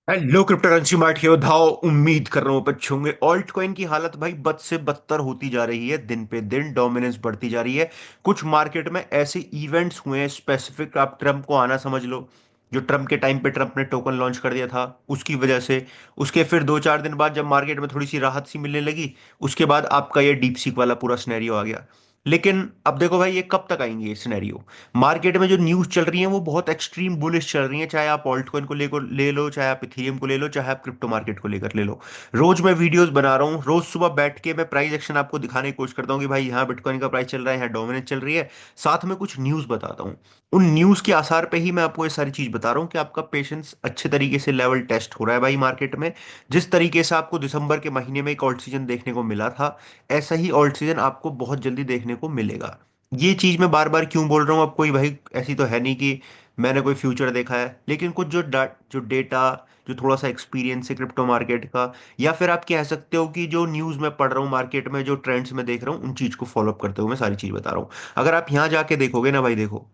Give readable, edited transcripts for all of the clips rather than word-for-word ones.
Hello cryptocurrency mart के योद्धाओ, उम्मीद कर रहा हूँ अच्छे होंगे। ऑल्ट कॉइन की हालत भाई बद से बदतर होती जा रही है, दिन पे दिन डोमिनेंस बढ़ती जा रही है। कुछ मार्केट में ऐसे इवेंट्स हुए हैं स्पेसिफिक, आप ट्रम्प को आना समझ लो। जो ट्रम्प के टाइम पे ट्रम्प ने टोकन लॉन्च कर दिया था उसकी वजह से, उसके फिर 2-4 दिन बाद जब मार्केट में थोड़ी सी राहत सी मिलने लगी, उसके बाद आपका ये डीप सीक वाला पूरा सिनेरियो आ गया। लेकिन अब देखो भाई, ये कब तक आएंगे ये सिनेरियो। मार्केट में जो न्यूज़ चल रही है वो बहुत एक्सट्रीम बुलिश चल रही है, चाहे आप ऑल्ट कॉइन को लेकर ले लो, चाहे आप इथेरियम को ले लो, चाहे आप क्रिप्टो मार्केट को लेकर ले लो। रोज मैं वीडियोस बना रहा हूँ, रोज सुबह बैठ के मैं प्राइस एक्शन आपको दिखाने की कोशिश करता हूँ कि भाई यहाँ बिटकॉइन का प्राइस चल रहा है, यहाँ डोमिनेंस चल रही है। साथ में कुछ न्यूज़ बताता हूँ। उन न्यूज़ के आसार पे ही मैं आपको ये सारी चीज़ बता रहा हूँ कि आपका पेशेंस अच्छे तरीके से लेवल टेस्ट हो रहा है भाई मार्केट में। जिस तरीके से आपको दिसंबर के महीने में एक ऑल्ट सीजन देखने को मिला था, ऐसा ही ऑल्ट सीजन आपको बहुत जल्दी देखने को मिलेगा। ये चीज मैं बार बार क्यों बोल रहा हूँ, अब कोई भाई ऐसी तो है नहीं कि मैंने कोई फ्यूचर देखा है, लेकिन कुछ जो डेटा, जो थोड़ा सा एक्सपीरियंस है क्रिप्टो मार्केट का, या फिर आप कह सकते हो कि जो न्यूज़ मैं पढ़ रहा हूँ मार्केट में, जो ट्रेंड्स मैं देख रहा हूँ, उन चीज को फॉलो अप करते हुए मैं सारी चीज बता रहा हूँ। अगर आप यहाँ जाके देखोगे ना भाई, देखो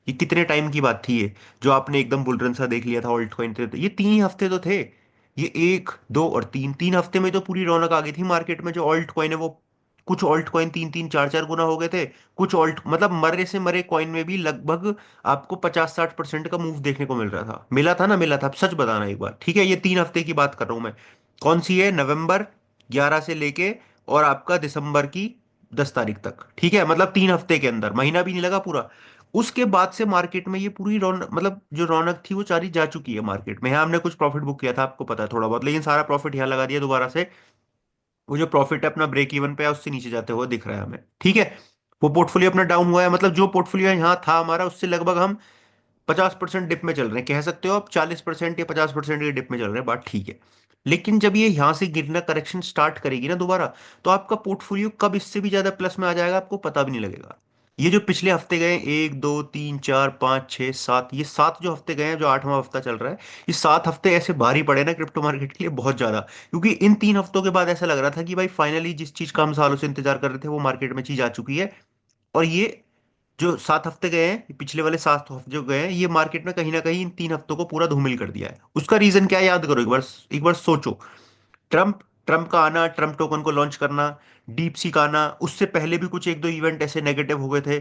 ये कितने टाइम की बात थी ये, जो आपने एकदम बुल रन सा देख लिया था ऑल्ट कॉइन थे, तो ये 3 ही हफ्ते तो थे। ये 1, 2 और 3 3 हफ्ते में तो पूरी रौनक आ गई थी मार्केट में। जो ऑल्ट कॉइन है वो, कुछ ऑल्ट कॉइन 3-3 4-4 गुना हो गए थे। कुछ ऑल्ट मतलब मरे से मरे कॉइन में भी लगभग आपको 50-60% का मूव देखने को मिला था ना, मिला था। अब सच बताना एक बार, ठीक है? ये 3 हफ्ते की बात कर रहा हूं मैं। कौन सी है? नवंबर 11 से लेके और आपका दिसंबर की 10 तारीख तक, ठीक है? मतलब 3 हफ्ते के अंदर, महीना भी नहीं लगा पूरा। उसके बाद से मार्केट में ये पूरी रौनक, मतलब जो रौनक थी वो सारी जा चुकी है मार्केट में। यहाँ हमने कुछ प्रॉफिट बुक किया था, आपको पता है, थोड़ा बहुत, लेकिन सारा प्रॉफिट यहाँ लगा दिया दोबारा से। वो जो प्रॉफिट है अपना ब्रेक इवन पे है, उससे नीचे जाते हुए दिख रहा है हमें, ठीक है? वो पोर्टफोलियो अपना डाउन हुआ है, मतलब जो पोर्टफोलियो यहाँ था हमारा, उससे लगभग हम 50% डिप में चल रहे हैं, कह सकते हो आप 40% या 50% के डिप में चल रहे हैं, बात ठीक है। लेकिन जब ये यहां से गिरना, करेक्शन स्टार्ट करेगी ना दोबारा, तो आपका पोर्टफोलियो कब इससे भी ज्यादा प्लस में आ जाएगा आपको पता भी नहीं लगेगा। ये जो पिछले हफ्ते गए, 1, 2, 3, 4, 5, 6, 7, ये 7 जो हफ्ते गए हैं, जो 8वां हफ्ता चल रहा है, ये 7 हफ्ते ऐसे भारी पड़े ना क्रिप्टो मार्केट के लिए, बहुत ज्यादा। क्योंकि इन 3 हफ्तों के बाद ऐसा लग रहा था कि भाई फाइनली जिस चीज का हम सालों से इंतजार कर रहे थे वो मार्केट में चीज आ चुकी है। और ये जो 7 हफ्ते गए हैं, पिछले वाले 7 हफ्ते जो गए हैं, ये मार्केट में कहीं ना कहीं इन 3 हफ्तों को पूरा धूमिल कर दिया है। उसका रीजन क्या है याद करो एक बार, एक बार सोचो। ट्रम्प ट्रम्प का आना, ट्रम्प टोकन को लॉन्च करना, डीप सी का आना, उससे पहले भी कुछ 1-2 इवेंट ऐसे नेगेटिव हो गए थे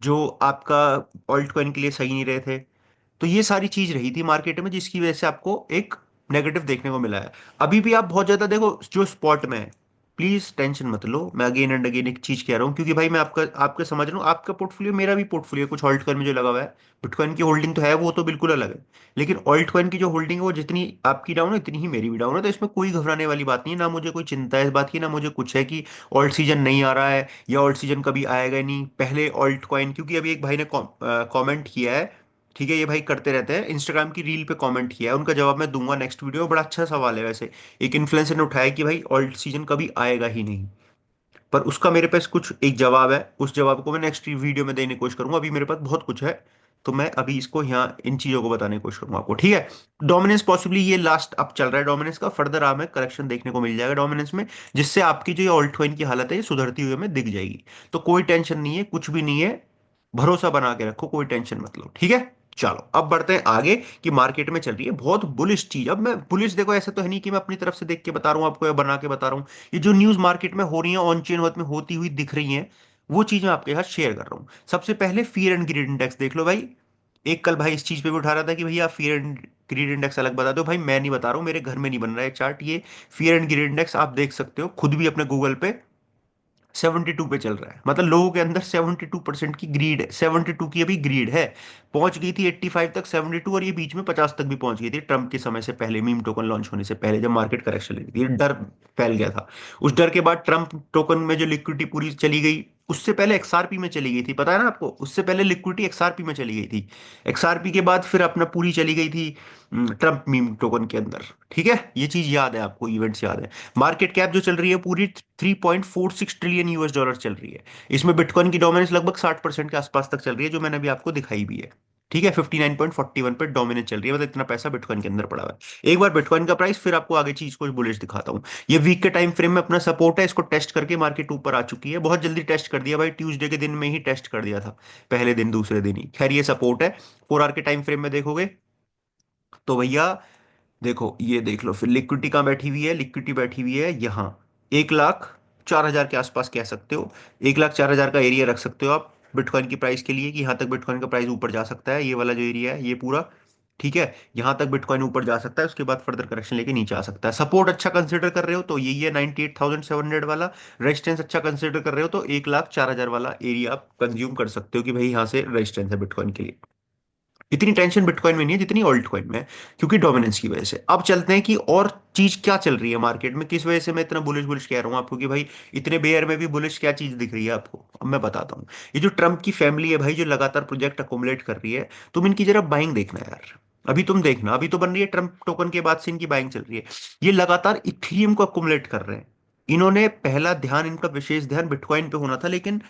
जो आपका ऑल्ट कॉइन के लिए सही नहीं रहे थे। तो ये सारी चीज रही थी मार्केट में, जिसकी वजह से आपको एक नेगेटिव देखने को मिला है। अभी भी आप बहुत ज्यादा देखो जो स्पॉट में है, प्लीज टेंशन मत लो, मैं अगेन एंड अगेन एक चीज कह रहा हूँ, क्योंकि भाई मैं आपका आपके समझ रहा हूँ, आपका पोर्टफोलियो मेरा भी पोर्टफोलियो कुछ ऑल्ट कॉइन में जो लगा हुआ है। बिटकॉइन की होल्डिंग तो है, वो तो बिल्कुल अलग है। लेकिन ऑल्ट कॉइन की जो होल्डिंग है वो जितनी आपकी डाउन है उतनी ही मेरी भी डाउन है, तो इसमें कोई घबराने वाली बात नहीं है। ना मुझे कोई चिंता है इस बात की, ना मुझे कुछ है कि ऑल्ट सीजन नहीं आ रहा है या ऑल्ट सीजन कभी आएगा ही नहीं। पहले ऑल्ट कॉइन, क्योंकि अभी एक भाई ने कमेंट किया है, ठीक है, ये भाई करते रहते हैं, इंस्टाग्राम की रील पे कमेंट किया है, उनका जवाब मैं दूंगा नेक्स्ट वीडियो। बड़ा अच्छा सवाल है वैसे। एक इन्फ्लुएंसर ने उठाया कि भाई ऑल्ट सीजन कभी आएगा ही नहीं, पर उसका मेरे पास कुछ एक जवाब है, उस जवाब को मैं नेक्स्ट वीडियो में देने की कोशिश करूंगा। अभी मेरे पास बहुत कुछ है, तो मैं अभी इसको यहाँ इन चीजों को बताने की कोशिश करूंगा आपको, ठीक है? डोमिनेंस पॉसिबली ये लास्ट अब चल रहा है डोमिनेंस का, फर्दर हमें करेक्शन देखने को मिल जाएगा डोमिनेंस में, जिससे आपकी जो ये ऑल्ट कॉइन की हालत है ये सुधरती हुई हमें दिख जाएगी। तो कोई टेंशन नहीं है, कुछ भी नहीं है, भरोसा बना के रखो, कोई टेंशन मत लो, ठीक है? चलो अब बढ़ते हैं आगे, कि मार्केट में चल रही है बहुत बुलिश चीज। अब मैं बुलिश, देखो ऐसा तो है नहीं कि मैं अपनी तरफ से देख के बता रहा हूँ आपको या बना के बता रहा हूँ। ये जो न्यूज मार्केट में हो रही है, ऑन चेन में होती हुई दिख रही है, वो चीज मैं आपके साथ शेयर कर रहा हूँ। सबसे पहले फियर एंड ग्रीड इंडेक्स देख लो भाई। एक कल भाई इस चीज पे भी उठा रहा था कि भैया फियर एंड ग्रीड इंडेक्स अलग बता दो। भाई मैं नहीं बता रहा हूँ, मेरे घर में नहीं बन रहा है चार्ट। ये फियर एंड ग्रीड इंडेक्स आप देख सकते हो खुद भी अपने गूगल पे, 72 पे चल रहा है। मतलब लोगों के अंदर 72% की ग्रीड है, 72 की अभी ग्रीड है। पहुंच गई थी 85 तक 72, और ये बीच में 50 तक भी पहुंच गई थी ट्रम्प के समय से पहले, मीम टोकन लॉन्च होने से पहले, जब मार्केट करेक्शन लगी थी, डर फैल गया था। उस डर के बाद ट्रम्प टोकन में जो लिक्विडिटी पूरी चली गई, उससे पहले एक्सआरपी में चली गई थी, पता है ना आपको? उससे पहले लिक्विडिटी एक्सआरपी में चली गई थी। एक्सआरपी के बाद फिर अपना पूरी चली गई थी ट्रम्प मीम टोकन के अंदर, ठीक है? ये चीज याद है आपको, इवेंट्स याद है। मार्केट कैप जो चल रही है पूरी 3.46 ट्रिलियन यूएस डॉलर चल रही है। इसमें बिटकॉइन की डोमिनेंस लगभग 60% के आसपास तक चल रही है, जो मैंने अभी आपको दिखाई भी है, ठीक है? 59.41 पे डोमिनेंस चल रही है, मतलब इतना पैसा बिटकॉइन के अंदर पड़ा हुआ है। एक बार बिटकॉइन का प्राइस, फिर आपको आगे चीज को बुलिश दिखाता हूँ। ये वीक के टाइम फ्रेम में अपना सपोर्ट है, इसको टेस्ट करके मार्केट ऊपर आ चुकी है, बहुत जल्दी टेस्ट कर दिया भाई, ट्यूसडे के दिन में ही टेस्ट कर दिया था, पहले दिन दूसरे दिन ही। खैर ये सपोर्ट है। 4 आवर के टाइम फ्रेम में देखोगे तो भैया, देखो ये देख लो, फिर लिक्विडिटी कहाँ बैठी हुई है, लिक्विडिटी बैठी हुई है यहाँ 1,04,000 के आसपास कह सकते हो। 1,04,000 का एरिया रख सकते हो आप बिटकॉइन की प्राइस के लिए, कि यहाँ तक बिटकॉइन का प्राइस ऊपर जा सकता है, ये वाला जो एरिया है ये पूरा। ठीक है, यहाँ तक बिटकॉइन ऊपर जा सकता है, उसके बाद फर्दर करेक्शन लेके नीचे आ सकता है। सपोर्ट अच्छा कंसिडर कर रहे हो तो यही है 98,700 वाला। रेजिस्टेंस अच्छा कंसिडर कर रहे हो तो 1,04,000 वाला एरिया आप कंज्यूम कर सकते हो, कि भाई यहाँ से रेजिस्टेंस है बिटकॉइन के लिए। इतनी टेंशन बिटकॉइन में नहीं है जितनी ऑल्ट कॉइन में है, क्योंकि डोमिनेंस की वजह से। अब चलते हैं कि और चीज क्या चल रही है मार्केट में, किस वजह से मैं इतना बुलिश बुलिश कह रहा हूँ आपको, कि भाई इतने बेयर में भी बुलिश क्या चीज दिख रही है आपको, अब मैं बताता हूँ। ये जो ट्रम्प की फैमिली है भाई, जो लगातार प्रोजेक्ट अकोमुलेट कर रही है, तुम इनकी जरा बाइंग देखना यार। अभी तुम देखना, अभी तो बन रही है ट्रम्प टोकन के बाद से इनकी बाइंग चल रही है। ये लगातार इथीरियम को अकोमुलेट कर रहे हैं। इन्होंने पहला ध्यान, इनका विशेष ध्यान बिटकॉइन पे होना था, लेकिन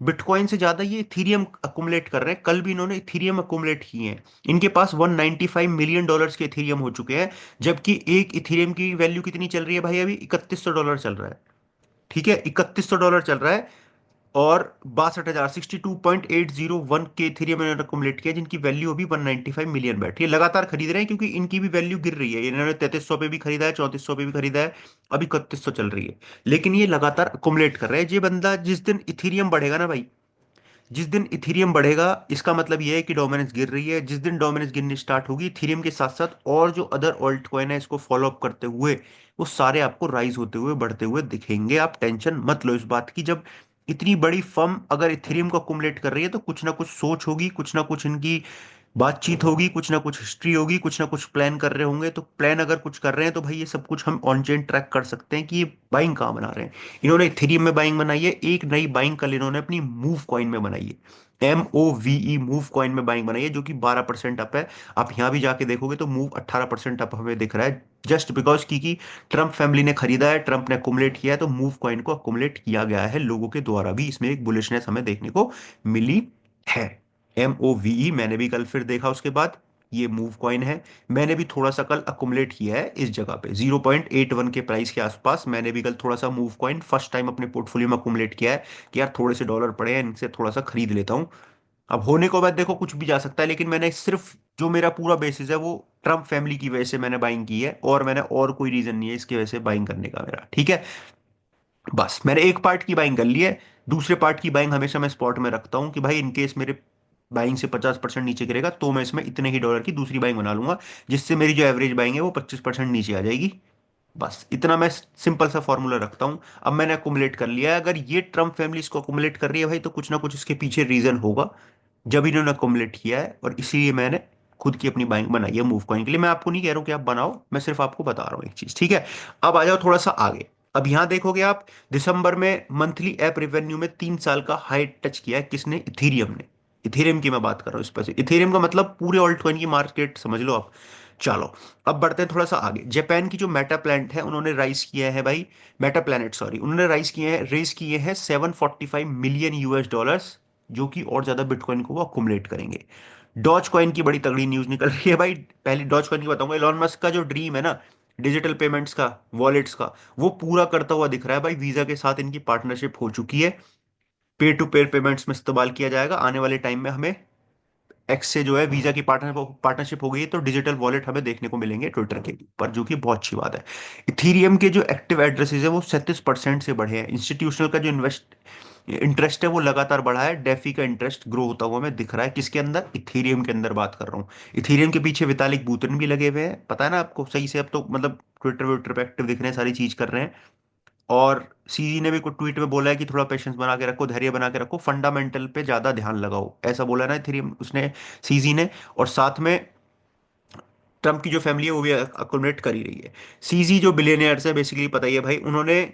बिटकॉइन से ज्यादा ये इथीरियम अकुमुलेट कर रहे हैं। कल भी इन्होंने इथीरियम अकुमुलेट किए हैं। इनके पास 195 मिलियन डॉलर्स के इथीरियम हो चुके हैं, जबकि एक इथीरियम की वैल्यू कितनी चल रही है भाई, अभी $3,100 चल रहा है। ठीक है, $3,100 चल रहा है। और 62,000, 62.801 के इथेरियम इन्होंने अकुमुलेट किया, जिनकी वैल्यू अभी 195 मिलियन बैठी है। लगातार खरीद रहे हैं क्योंकि इनकी भी वैल्यू गिर रही है। इन्होंने 3300 पे भी खरीदा है, 3400 पे भी खरीदा है, अभी 3100 चल रही है। लेकिन ये लगातार अकुमुलेट कर रहे हैं। ये बंदा जिस दिन इथेरियम बढ़ेगा ना भाई, जिस दिन इथेरियम बढ़ेगा, इसका मतलब यह है कि डोमिनेंस गिर रही है। जिस दिन डोमिनेंस गिरनी स्टार्ट होगी, इथेरियम के साथ साथ और जो अदर ऑल्ट कॉइन है इसको फॉलो अप करते हुए, वो सारे आपको राइज होते हुए, बढ़ते हुए दिखेंगे। आप टेंशन मत लो इस बात की। जब इतनी बड़ी फर्म अगर इथेरियम को अकुमुलेट कर रही है, तो कुछ ना कुछ सोच होगी, कुछ ना कुछ इनकी बातचीत होगी, कुछ ना कुछ हिस्ट्री होगी, कुछ ना कुछ प्लान कर रहे होंगे। तो प्लान अगर कुछ कर रहे हैं तो भाई ये सब कुछ हम ऑन चेन ट्रैक कर सकते हैं कि ये बाइंग कहाँ बना रहे हैं। इन्होंने इथेरियम में बाइंग बनाई है, एक नई बाइंग कल इन्होंने अपनी मूव कॉइन में बनाई है। MOVE मूव कॉइन में बाइंग बनाई है, जो कि 12% अप है। आप यहां भी जाके देखोगे तो मूव 18% अप हमें दिख रहा है, जस्ट बिकॉज की ट्रम्प फैमिली ने खरीदा है, ट्रम्प ने अकुमुलेट किया है, तो मूव कॉइन को अकुमुलेट किया गया है लोगों के द्वारा भी। इसमें एक बुलिशनेस हमें देखने को मिली है। MOVE मैंने भी कल फिर देखा उसके बाद, ये मूव कॉइन है। मैंने भी थोड़ा सा कल अकुमुलेट किया है इस जगह पे 0.81 के प्राइस के आसपास। मैंने भी कल थोड़ा सा मूव कॉइन फर्स्ट टाइम अपने पोर्टफोलियो में अकुमुलेट किया है, कि यार थोड़े से डॉलर पड़े हैं, इनसे थोड़ा सा खरीद लेता हूँ। अब होने को बाद देखो कुछ भी जा सकता है, लेकिन मैंने सिर्फ जो मेरा पूरा बेसिस है वो ट्रम्प फैमिली की वजह से मैंने बाइंग की है, और मैंने और कोई रीजन नहीं है इसकी वजह से बाइंग करने का मेरा। ठीक है, बस मैंने एक पार्ट की बाइंग कर ली है। दूसरे पार्ट की बाइंग हमेशा मैं स्पॉट में रखता हूँ, कि भाई इनकेस मेरे बाइंग से 50% नीचे गिरेगा तो मैं इसमें इतने ही डॉलर की दूसरी बाइंग बना लूंगा, जिससे मेरी जो एवरेज बाइंग है वो 25% नीचे आ जाएगी। बस इतना मैं सिंपल सा फॉर्मूला रखता हूँ। अब मैंने अकुमुलेट कर लिया है। अगर ये ट्रम्प फैमिली इसको अकुमुलेट कर रही है भाई, तो कुछ ना कुछ इसके पीछे रीजन होगा, जब इन्होंने अकुमुलेट किया है। और इसीलिए मैंने खुद की अपनी बाइंग बनाई है मूव कॉइन के लिए। मैं आपको नहीं कह रहा हूँ कि आप बनाओ, मैं सिर्फ आपको बता रहा हूँ एक चीज। ठीक है, अब आ जाओ थोड़ा सा आगे। अब यहां देखोगे आप, दिसंबर में मंथली ऐप रेवेन्यू में 3 साल का हाई टच किया है, किसने, इथीरियम ने। इथेरियम की मैं बात कर रहा हूँ इस पर से। इथेरियम का मतलब पूरे ऑल्ट कॉइन की मार्केट समझ लो आप। चलो, अब बढ़ते हैं थोड़ा सा आगे। जापान की जो मेटा प्लांट है, उन्होंने राइज किया है भाई, मेटा प्लैनेट सॉरी, उन्होंने रेज किए हैं 745 मिलियन US डॉलर्स, जो कि और ज्यादा बिटकॉइन को वो अकुमुलेट करेंगे। डॉज कॉइन की बड़ी तगड़ी न्यूज निकल रही है भाई। पहले डॉज कॉइन की बताऊंगा। एलॉन मस्क का जो ड्रीम है ना, डिजिटल पेमेंट्स का, वॉलेट्स का, वो पूरा करता हुआ दिख रहा है भाई। वीजा के साथ इनकी पार्टनरशिप हो चुकी है। पेयर टू पेयर पेमेंट्स में इस्तेमाल किया जाएगा आने वाले टाइम में। हमें एक्स से जो है वीजा की पार्टनरशिप हो गई है, तो डिजिटल वॉलेट हमें देखने को मिलेंगे ट्विटर के ऊपर, जो कि बहुत अच्छी बात है। इथीरियम के जो एक्टिव एड्रेसेस है वो 37% से बढ़े हैं। इंस्टीट्यूशनल का जो इंटरेस्ट है वो लगातार बढ़ा है। डेफी का इंटरेस्ट ग्रो होता हुआ हमें दिख रहा है, किसके अंदर, इथीरियम के अंदर बात कर रहा हूँ। इथीरियम के पीछे वितालिक बुतेरिन भी लगे हुए हैं, पता है ना आपको सही से। अब तो मतलब ट्विटर विटर पे एक्टिव दिख रहे हैं, सारी चीज कर रहे हैं। और सीजी ने भी कुछ ट्वीट में बोला है कि थोड़ा पेशेंस बना के रखो, धैर्य बना के रखो, फंडामेंटल पे ज्यादा ध्यान लगाओ, ऐसा बोला ना इथेरियम उसने, सीजी ने। और साथ में ट्रम्प की जो फैमिली है वो भी अकोमोडेट कर ही रही है। सीजी जो बिलियनियर्स है, बेसिकली पता ही है भाई, उन्होंने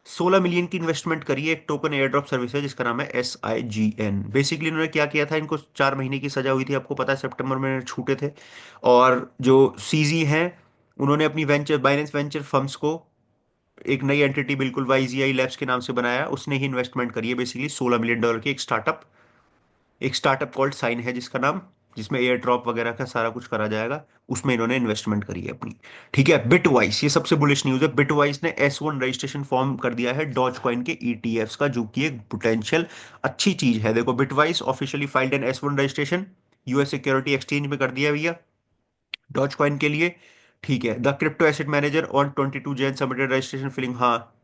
16 मिलियन की इन्वेस्टमेंट करी है एक टोकन एयर ड्रॉप सर्विस है जिसका नाम है SIGN। बेसिकली इन्होंने क्या किया था, इनको 4 महीने की सजा हुई थी, आपको पता है, सितंबर में छूटे थे। और जो सीजी हैं, उन्होंने अपनी वेंचर, बाइनेंस वेंचर फर्म्स को एक नई एंटिटी बिल्कुल YGI लैब्स के नाम से बनाया, उसने ही इन्वेस्टमेंट करी है बेसिकली $16 मिलियन की। एक स्टार्टअप कॉल्ड साइन है जिसका नाम, जिसमें एयर ड्रॉप वगैरह का सारा कुछ करा जाएगा, उसमें इन्होंने इन्वेस्टमेंट करी है अपनी। ठीक है, बिटवाइस, ये सबसे बुलिश न्यूज है। बिटवाइस ने S1 रजिस्ट्रेशन फॉर्म कर दिया है डॉज कॉइन के ETFs का, जो कि एक पोटेंशियल अच्छी चीज है। देखो, bitwise officially filed an S1 registration, US security exchange में कर दिया है भैया डॉज कॉइन के लिए। ठीक है, the crypto asset manager on 22 Jan submitted registration filing, हाँ।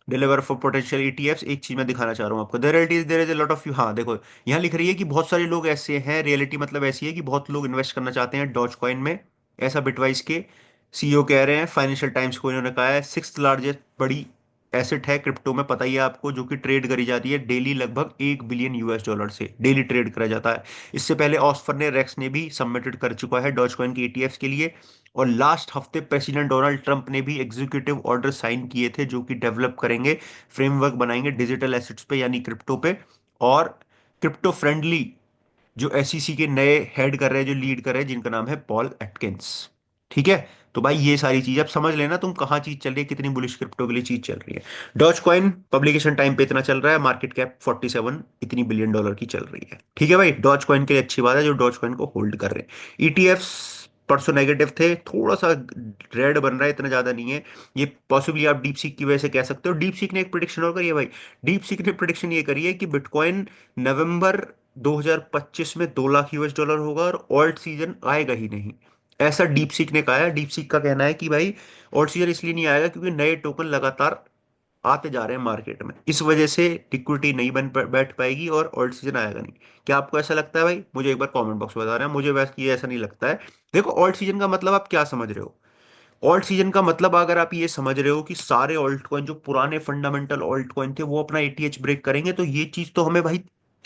डिलीवर फॉर पोटेंशियल ईटीएफ्स, एक चीज मैं दिखाना चाह रहा हूँ आपको, there is a lot of you, हाँ देखो, यहाँ लिख रही है कि बहुत सारे लोग ऐसे हैं, रियलिटी मतलब ऐसी है कि बहुत लोग इन्वेस्ट करना चाहते हैं डॉज कॉइन में। ऐसा बिटवाइस के सीईओ कह रहे हैं, फाइनेंशियल टाइम्स को इन्होंने कहा है। सिक्स लार्जेस्ट बड़ी एसेट है क्रिप्टो में, पता ही है आपको, जो कि ट्रेड करी जाती है डेली, लगभग 1 बिलियन US डॉलर से डेली ट्रेड करा जाता है। इससे पहले ऑस्फर ने, रेक्स ने भी सबमिटेड कर चुका है डॉज कॉइन के ईटीएफ्स के लिए। और लास्ट हफ्ते प्रेसिडेंट डोनाल्ड ट्रंप ने भी एग्जीक्यूटिव ऑर्डर साइन किए थे, जो कि डेवलप करेंगे, फ्रेमवर्क बनाएंगे डिजिटल एसेट्स पे यानी क्रिप्टो पे। और क्रिप्टो फ्रेंडली जो एसईसी के नए हेड कर रहे हैं, जो लीड कर रहे हैं, जिनका नाम है पॉल एटकिंस। ठीक है। तो भाई ये सारी चीज अब समझ लेना तुम, कहाँ चीज चल रही है, कितनी बुलिश क्रिप्टो के लिए चीज चल रही है। डॉज कॉइन पब्लिकेशन टाइम पे इतना चल रहा है, मार्केट कैप 47 इतनी बिलियन डॉलर की चल रही है। ठीक है भाई, डॉज कॉइन के लिए अच्छी बात है जो डॉज कॉइन को होल्ड कर रहे हैं। ईटीएफ्स परसों नेगेटिव थे, थोड़ा सा रेड बन रहा है, इतना ज्यादा नहीं है। ये पॉसिबली आप डीप सीक की वजह से कह सकते हो। डीप सीक ने एक प्रिडिक्शन और करी है भाई। डीप सीक ने प्रिडिक्शन ये करी है कि बिटकॉइन नवंबर 2025 में 2 लाख US डॉलर होगा और ऑल्ट सीजन आएगा ही नहीं। ऐसा डीप सीक ने कहा है। डीप सीक का कहना है कि भाई ऑल्ट सीजन इसलिए नहीं आएगा क्योंकि नए टोकन लगातार आते जा रहे हैं मार्केट में, इस वजह से लिक्विडिटी नहीं बैठ पाएगी और ऑल्ट सीजन आएगा नहीं। क्या आपको ऐसा लगता है भाई? मुझे एक बार कमेंट बॉक्स में बता रहे हैं, मुझे वैसे ये ऐसा नहीं लगता है। देखो, ऑल्ट सीजन का मतलब आप क्या समझ रहे हो? ऑल्ट सीजन का मतलब अगर आप ये समझ रहे हो कि सारे ऑल्ट कॉइन, जो पुराने फंडामेंटल ऑल्ट कॉइन थे, वो अपना एटीएच ब्रेक करेंगे, तो ये चीज तो हमें भाई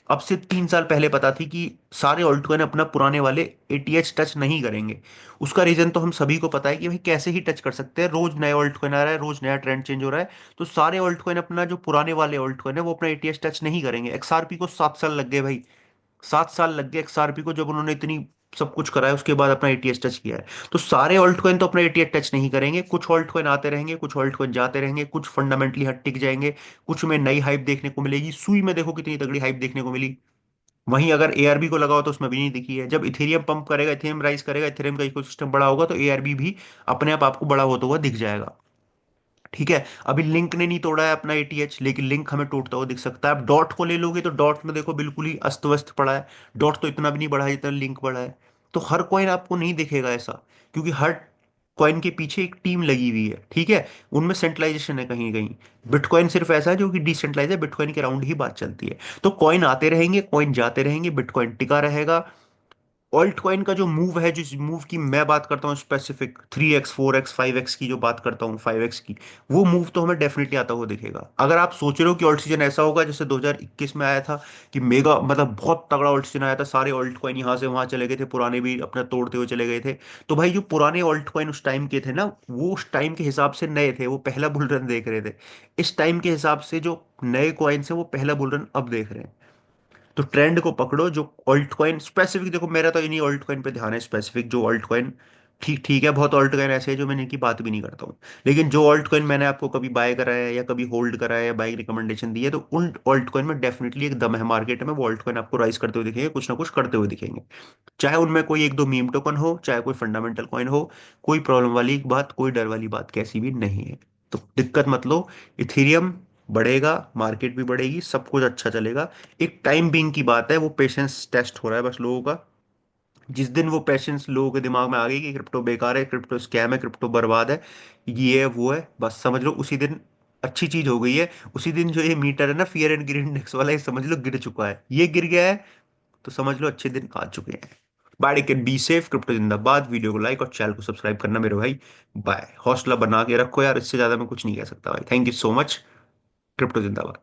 अब से 3 साल पहले पता थी कि सारे ऑल्ट कॉइन अपना पुराने वाले एटीएच टच नहीं करेंगे। उसका रीजन तो हम सभी को पता है कि भाई कैसे ही टच कर सकते हैं, रोज नया ऑल्ट कॉइन आ रहा है, रोज नया ट्रेंड चेंज हो रहा है। तो सारे ऑल्ट कॉइन अपना, जो पुराने वाले ऑल्ट कॉइन है, वो अपना एटीएच टच नहीं करेंगे। एक्सआरपी को 7 साल लग गए भाई, 7 साल लग गए एक्सआरपी को, जब उन्होंने इतनी सब कुछ करा है उसके बाद अपना एटीएस टच किया है। तो सारे ऑल्ट कॉइन तो अपना एटीएस टच नहीं करेंगे, कुछ ऑल्ट कॉइन आते रहेंगे, कुछ ऑल्ट कॉइन जाते रहेंगे, कुछ फंडामेंटली हट टिक जाएंगे, कुछ में नई हाइप देखने को मिलेगी। सुई में देखो कितनी तगड़ी हाइप देखने को मिली। वहीं अगर एआरबी को लगाओ तो उसमें भी नहीं दिखी है। जब इथेरियम पंप करेगा, इथेरियम राइज करेगा, इथेरियम का इकोसिस्टम बड़ा होगा, तो एआरबी भी अपने आप आपको बड़ा होता हुआ दिख जाएगा। ठीक है। अभी लिंक ने नहीं तोड़ा है अपना एटीएच, लेकिन लिंक हमें टूटता हुआ दिख सकता है। आप डॉट को ले लोगे तो डॉट में देखो बिल्कुल ही अस्त व्यस्त पड़ा है। डॉट तो इतना भी नहीं बढ़ा है जितना लिंक बढ़ा है। तो हर कॉइन आपको नहीं दिखेगा ऐसा, क्योंकि हर कॉइन के पीछे एक टीम लगी हुई है। ठीक है। उनमें सेंट्रलाइजेशन है कहीं कहीं। बिटकॉइन सिर्फ ऐसा है जो कि डिसेंट्रलाइज है, बिटकॉइन के राउंड ही बात चलती है। तो कॉइन आते रहेंगे, कॉइन जाते रहेंगे, बिटकॉइन टिका रहेगा। ऑल्ट कॉइन का जो मूव है, जिस मूव की मैं बात करता हूँ स्पेसिफिक, 3x 4x 5x की जो बात करता हूँ, 5x की, वो मूव तो हमें डेफिनेटली आता हुआ दिखेगा। अगर आप सोच रहे हो कि ऑल्ट सीजन ऐसा होगा जैसे 2021 में आया था, कि मेगा मतलब बहुत तगड़ा ऑल्ट सीजन आया था, सारे ऑल्ट कॉइन यहाँ से वहां चले गए थे, पुराने भी अपना तोड़ते हुए चले गए थे। तो भाई जो पुराने ऑल्ट कॉइन उस टाइम के थे ना, वो उस टाइम के हिसाब से नए थे, वो पहला बुल रन देख रहे थे। इस टाइम के हिसाब से जो नए कॉइन्स हैं वो पहला बुल रन अब देख रहे हैं। तो ट्रेंड को पकड़ो। जो ऑल्ट कॉइन स्पेसिफिक, देखो मेरा तो इन्हीं ऑल्ट कॉइन पे ध्यान है स्पेसिफिक, जो ऑल्ट कॉइन ठीक ठीक है। बहुत ऑल्ट कॉइन ऐसे है जो मैंने इनकी बात भी नहीं करता हूँ, लेकिन जो ऑल्ट कॉइन मैंने आपको कभी बाय कराया है या कभी होल्ड कराया है या बाइक रिकमेंडेशन दी है, तो उन ऑल्ट कॉइन में डेफिनेटली एक दम है मार्केट में। वो ऑल्ट कॉइन आपको राइज करते हुए दिखेंगे, कुछ ना कुछ करते हुए दिखेंगे। चाहे उनमें कोई एक दो मीम टोकन हो, चाहे कोई फंडामेंटल कॉइन हो, कोई प्रॉब्लम वाली बात, कोई डर वाली बात कैसी भी नहीं है। तो दिक्कत मत लो। इथेरियम बढ़ेगा, मार्केट भी बढ़ेगी, सब कुछ अच्छा चलेगा। एक टाइम बीइंग की बात है, वो पेशेंस टेस्ट हो रहा है बस लोगों का। जिस दिन वो पेशेंस लोगों के दिमाग में आ गई कि क्रिप्टो बेकार है, क्रिप्टो स्कैम है, क्रिप्टो बर्बाद है, ये है वो है, बस समझ लो उसी दिन अच्छी चीज हो गई है। उसी दिन जो ये मीटर है ना, फियर एंड ग्रीड इंडेक्स वाला, ये समझ लो गिर चुका है, ये गिर गया है, तो समझ लो अच्छे दिन आ चुके हैं। Bye, can be safe, crypto जिंदाबाद। वीडियो को लाइक और चैनल को सब्सक्राइब करना मेरे भाई। बाय। हौसला बना के रखो यार, इससे ज्यादा मैं कुछ नहीं कह सकता भाई। Thank you so much. Crypto जिंदाबाद।